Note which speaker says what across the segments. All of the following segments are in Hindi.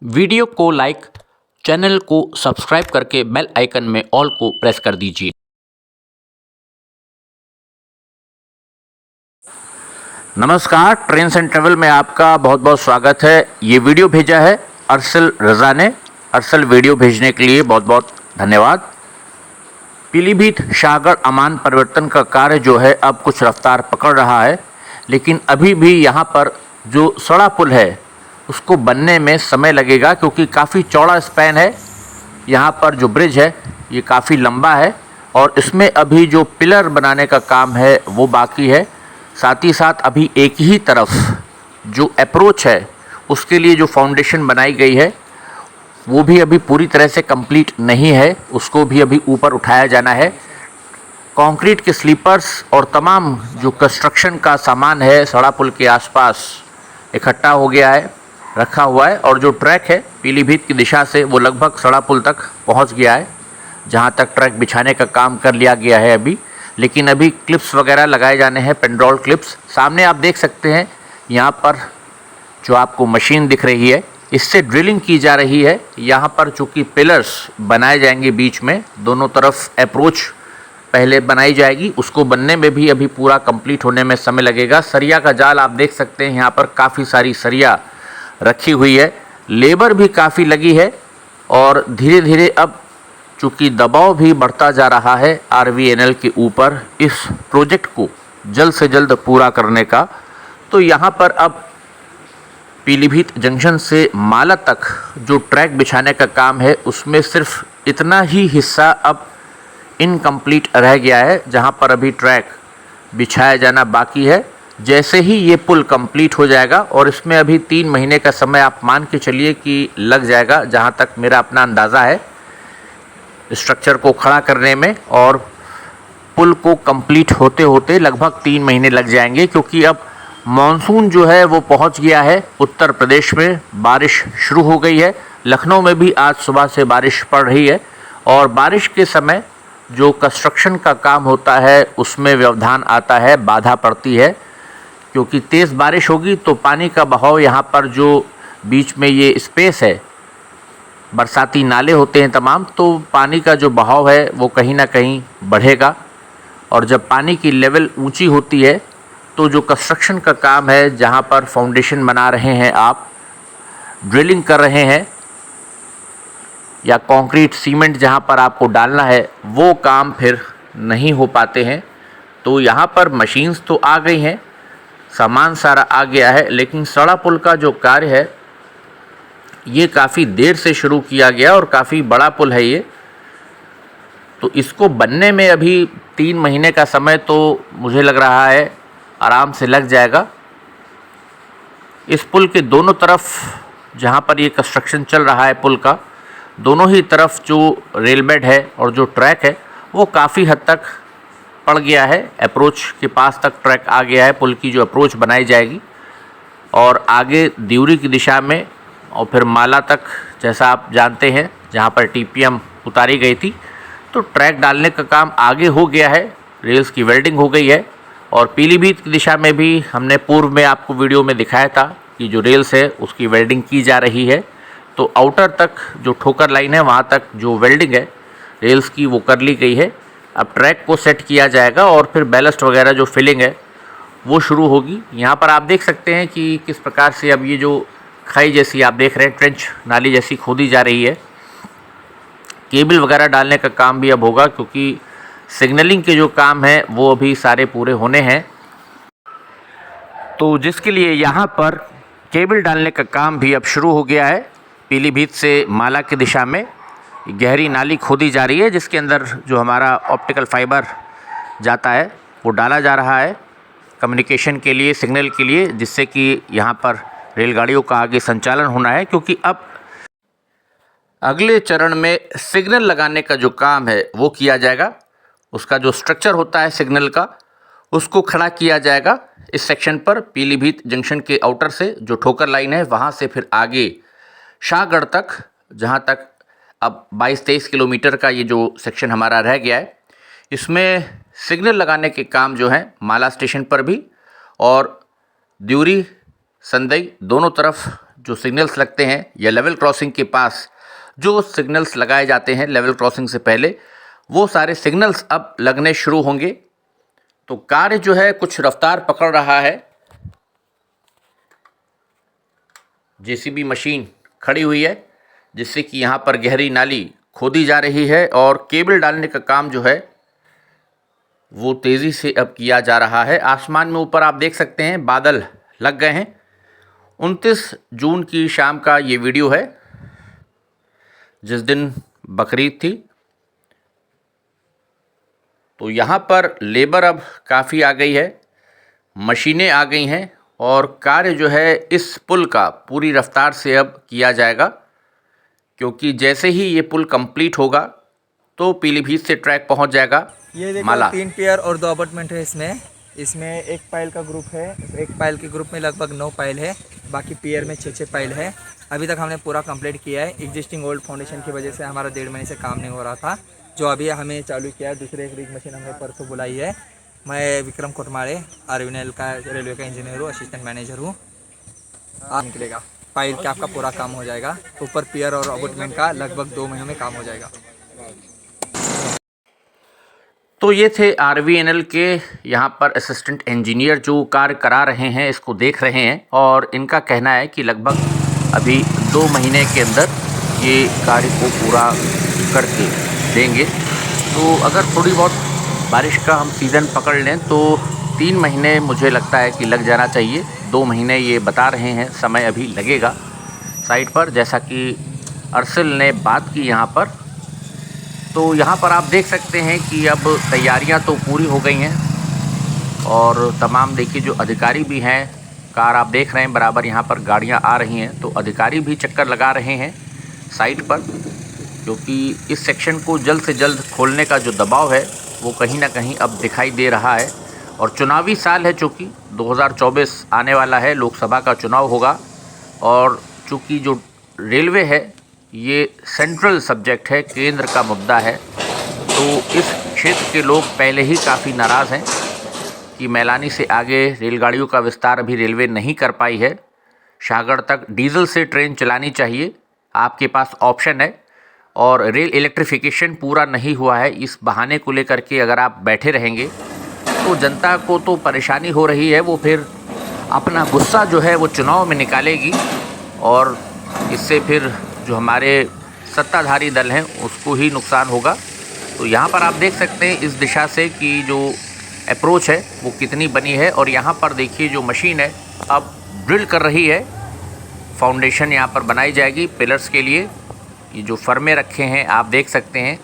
Speaker 1: वीडियो को लाइक, चैनल को सब्सक्राइब करके बेल आइकन में ऑल को प्रेस कर दीजिए। नमस्कार, ट्रेन्स एंड ट्रेवल में आपका बहुत बहुत स्वागत है। ये वीडियो भेजा है अरसल रज़ा ने। अरसल वीडियो भेजने के लिए बहुत बहुत धन्यवाद। पीलीभीत शाहगढ़ अमान परिवर्तन का कार्य जो है अब कुछ रफ्तार पकड़ रहा है, लेकिन अभी भी यहाँ पर जो सड़ा पुल है उसको बनने में समय लगेगा, क्योंकि काफ़ी चौड़ा स्पैन है। यहाँ पर जो ब्रिज है ये काफ़ी लंबा है और इसमें अभी जो पिलर बनाने का काम है वो बाकी है। साथ ही साथ अभी एक ही तरफ जो अप्रोच है उसके लिए जो फाउंडेशन बनाई गई है वो भी अभी पूरी तरह से कंप्लीट नहीं है, उसको भी अभी ऊपर उठाया जाना है। कंक्रीट के स्लीपर्स और तमाम जो कंस्ट्रक्शन का सामान है सड़ा पुल के आसपास इकट्ठा हो गया है, रखा हुआ है। और जो ट्रैक है पीलीभीत की दिशा से वो लगभग सड़ा पुल तक पहुंच गया है, जहां तक ट्रैक बिछाने का काम कर लिया गया है अभी। लेकिन अभी क्लिप्स वगैरह लगाए जाने हैं, पेंड्रॉल क्लिप्स। सामने आप देख सकते हैं यहाँ पर जो आपको मशीन दिख रही है इससे ड्रिलिंग की जा रही है। यहाँ पर चूँकि पिलर्स बनाए जाएंगे बीच में, दोनों तरफ अप्रोच पहले बनाई जाएगी, उसको बनने में भी अभी पूरा कंप्लीट होने में समय लगेगा। सरिया का जाल आप देख सकते हैं, यहाँ पर काफ़ी सारी सरिया रखी हुई है, लेबर भी काफ़ी लगी है। और धीरे धीरे अब चूँकि दबाव भी बढ़ता जा रहा है RVNL के ऊपर इस प्रोजेक्ट को जल्द से जल्द पूरा करने का, तो यहाँ पर अब पीलीभीत जंक्शन से माला तक जो ट्रैक बिछाने का काम है उसमें सिर्फ इतना ही हिस्सा अब इनकम्प्लीट रह गया है, जहाँ पर अभी ट्रैक बिछाया जाना बाकी है। जैसे ही ये पुल कंप्लीट हो जाएगा, और इसमें अभी 3 महीने का समय आप मान के चलिए कि लग जाएगा, जहाँ तक मेरा अपना अंदाज़ा है स्ट्रक्चर को खड़ा करने में, और पुल को कंप्लीट होते होते लगभग 3 महीने लग जाएंगे, क्योंकि अब मानसून जो है वो पहुंच गया है। उत्तर प्रदेश में बारिश शुरू हो गई है, लखनऊ में भी आज सुबह से बारिश पड़ रही है। और बारिश के समय जो कंस्ट्रक्शन का काम होता है उसमें व्यवधान आता है, बाधा पड़ती है, क्योंकि तेज़ बारिश होगी तो पानी का बहाव यहाँ पर जो बीच में ये स्पेस है, बरसाती नाले होते हैं तमाम, तो पानी का जो बहाव है वो कहीं ना कहीं बढ़ेगा। और जब पानी की लेवल ऊंची होती है तो जो कंस्ट्रक्शन का काम है, जहाँ पर फाउंडेशन बना रहे हैं आप, ड्रिलिंग कर रहे हैं, या कंक्रीट सीमेंट जहाँ पर आपको डालना है, वो काम फिर नहीं हो पाते हैं। तो यहाँ पर मशीन्स तो आ गई हैं, सामान सारा आ गया है, लेकिन सड़ा पुल का जो कार्य है ये काफ़ी देर से शुरू किया गया और काफ़ी बड़ा पुल है ये, तो इसको बनने में अभी 3 महीने का समय तो मुझे लग रहा है आराम से लग जाएगा। इस पुल के दोनों तरफ जहाँ पर ये कंस्ट्रक्शन चल रहा है पुल का, दोनों ही तरफ जो रेल बेड है और जो ट्रैक है वो काफ़ी हद तक पड़ गया है। अप्रोच के पास तक ट्रैक आ गया है, पुल की जो अप्रोच बनाई जाएगी, और आगे दिउरी की दिशा में और फिर माला तक, जैसा आप जानते हैं जहाँ पर TPM उतारी गई थी, तो ट्रैक डालने का काम आगे हो गया है, रेल्स की वेल्डिंग हो गई है। और पीलीभीत की दिशा में भी हमने पूर्व में आपको वीडियो में दिखाया था कि जो रेल्स है उसकी वेल्डिंग की जा रही है। तो आउटर तक जो ठोकर लाइन है वहाँ तक जो वेल्डिंग है रेल्स की वो कर ली गई है। अब ट्रैक को सेट किया जाएगा और फिर बैलस्ट वगैरह जो फिलिंग है वो शुरू होगी। यहाँ पर आप देख सकते हैं कि किस प्रकार से अब ये जो खाई जैसी आप देख रहे हैं, ट्रेंच नाली जैसी खोदी जा रही है। केबल वगैरह डालने का काम भी अब होगा, क्योंकि सिग्नलिंग के जो काम है वो अभी सारे पूरे होने हैं, तो जिसके लिए यहाँ पर केबल डालने का काम भी अब शुरू हो गया है। पीलीभीत से माला की दिशा में गहरी नाली खोदी जा रही है, जिसके अंदर जो हमारा ऑप्टिकल फाइबर जाता है वो डाला जा रहा है कम्युनिकेशन के लिए, सिग्नल के लिए, जिससे कि यहाँ पर रेलगाड़ियों का आगे संचालन होना है। क्योंकि अब अगले चरण में सिग्नल लगाने का जो काम है वो किया जाएगा। उसका जो स्ट्रक्चर होता है सिग्नल का, उसको खड़ा किया जाएगा इस सेक्शन पर। पीलीभीत जंक्शन के आउटर से जो ठोकर लाइन है वहाँ से फिर आगे शाहगढ़ तक, जहाँ तक अब 22-23 किलोमीटर का ये जो सेक्शन हमारा रह गया है, इसमें सिग्नल लगाने के काम जो हैं माला स्टेशन पर भी और दिउरी संदई दोनों तरफ जो सिग्नल्स लगते हैं या लेवल क्रॉसिंग के पास जो सिग्नल्स लगाए जाते हैं लेवल क्रॉसिंग से पहले, वो सारे सिग्नल्स अब लगने शुरू होंगे। तो कार्य जो है कुछ रफ्तार पकड़ रहा है। जेसीबी मशीन खड़ी हुई है जिससे कि यहाँ पर गहरी नाली खोदी जा रही है और केबल डालने का काम जो है वो तेज़ी से अब किया जा रहा है। आसमान में ऊपर आप देख सकते हैं बादल लग गए हैं। 29 जून की शाम का ये वीडियो है जिस दिन बकरीद थी। तो यहाँ पर लेबर अब काफ़ी आ गई है, मशीनें आ गई हैं और कार्य जो है इस पुल का पूरी रफ्तार से अब किया जाएगा, क्योंकि जैसे ही ये पुल कंप्लीट होगा तो पीलीभीत से ट्रैक पहुंच जाएगा
Speaker 2: ये देखो
Speaker 1: माला।
Speaker 2: 3 पेयर और 2 अपार्टमेंट है इसमें 1 पाइल का ग्रुप है। 1 पाइल के ग्रुप में लगभग 9 पाइल है, बाकी पेयर में 6-6 पाइल है। अभी तक हमने पूरा कंप्लीट किया है। एग्जिस्टिंग ओल्ड फाउंडेशन की वजह से हमारा 1.5 महीने से काम नहीं हो रहा था, जो अभी हमें चालू किया है। दूसरे एक रिग मशीन हमने परसों बुलाई है। मैं विक्रम कोटमाड़े RVNL का रेलवे का इंजीनियर हूँ, असिस्टेंट मैनेजर हूँ। आप निकलेगा पाइल का आपका पूरा काम हो जाएगा। ऊपर पेयर और अपार्टमेंट का लगभग 2 महीनों में काम हो जाएगा।
Speaker 1: तो ये थे RVNL के यहाँ पर असिस्टेंट इंजीनियर जो कार्य करा रहे हैं, इसको देख रहे हैं और इनका कहना है कि लगभग अभी 2 महीने के अंदर ये कार्य को पूरा करके देंगे। तो अगर थोड़ी बहुत बारिश का हम सीज़न पकड़ लें तो 3 महीने मुझे लगता है कि लग जाना चाहिए। 2 महीने ये बता रहे हैं, समय अभी लगेगा साइट पर, जैसा कि अर्सिल ने बात की यहाँ पर। तो यहाँ पर आप देख सकते हैं कि अब तैयारियाँ तो पूरी हो गई हैं और तमाम देखिए जो अधिकारी भी हैं, कार आप देख रहे हैं बराबर यहाँ पर गाड़ियाँ आ रही हैं, तो अधिकारी भी चक्कर लगा रहे हैं साइट पर, क्योंकि इस सेक्शन को जल्द से जल्द खोलने का जो दबाव है वो कहीं ना कहीं अब दिखाई दे रहा है। और चुनावी साल है, चूँकि 2024 आने वाला है, लोकसभा का चुनाव होगा और चूँकि जो रेलवे है ये सेंट्रल सब्जेक्ट है, केंद्र का मुद्दा है, तो इस क्षेत्र के लोग पहले ही काफ़ी नाराज़ हैं कि मैलानी से आगे रेलगाड़ियों का विस्तार अभी रेलवे नहीं कर पाई है। शाहगढ़ तक डीजल से ट्रेन चलानी चाहिए, आपके पास ऑप्शन है। और रेल इलेक्ट्रिफिकेशन पूरा नहीं हुआ है, इस बहाने को लेकर के अगर आप बैठे रहेंगे तो जनता को तो परेशानी हो रही है, वो फिर अपना गुस्सा जो है वो चुनाव में निकालेगी और इससे फिर जो हमारे सत्ताधारी दल हैं उसको ही नुकसान होगा। तो यहाँ पर आप देख सकते हैं इस दिशा से कि जो अप्रोच है वो कितनी बनी है और यहाँ पर देखिए जो मशीन है अब ड्रिल कर रही है। फाउंडेशन यहाँ पर बनाई जाएगी पिलर्स के लिए। ये जो फर्मे रखे हैं आप देख सकते हैं,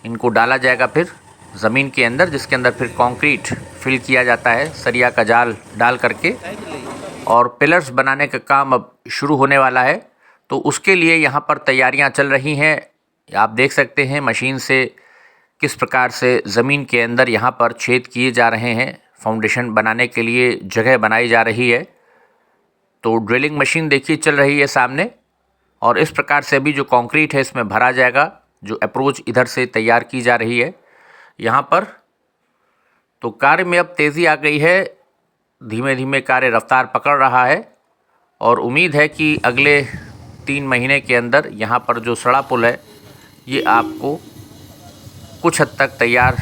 Speaker 1: इनको डाला जाएगा फिर ज़मीन के अंदर, जिसके अंदर फिर कंक्रीट फिल किया जाता है सरिया का जाल डाल करके, और पिलर्स बनाने का काम अब शुरू होने वाला है। तो उसके लिए यहाँ पर तैयारियाँ चल रही हैं। आप देख सकते हैं मशीन से किस प्रकार से ज़मीन के अंदर यहाँ पर छेद किए जा रहे हैं, फाउंडेशन बनाने के लिए जगह बनाई जा रही है। तो ड्रिलिंग मशीन देखिए चल रही है सामने और इस प्रकार से अभी जो कंक्रीट है इसमें भरा जाएगा। जो अप्रोच इधर से तैयार की जा रही है यहाँ पर, तो कार्य में अब तेज़ी आ गई है, धीमे धीमे कार्य रफ्तार पकड़ रहा है और उम्मीद है कि अगले 3 महीने के अंदर यहाँ पर जो सड़ा पुल है ये आपको कुछ हद तक तैयार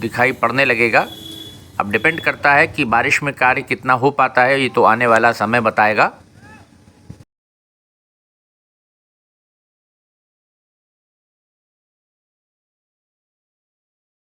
Speaker 1: दिखाई पड़ने लगेगा। अब डिपेंड करता है कि बारिश में कार्य कितना हो पाता है, ये तो आने वाला समय बताएगा।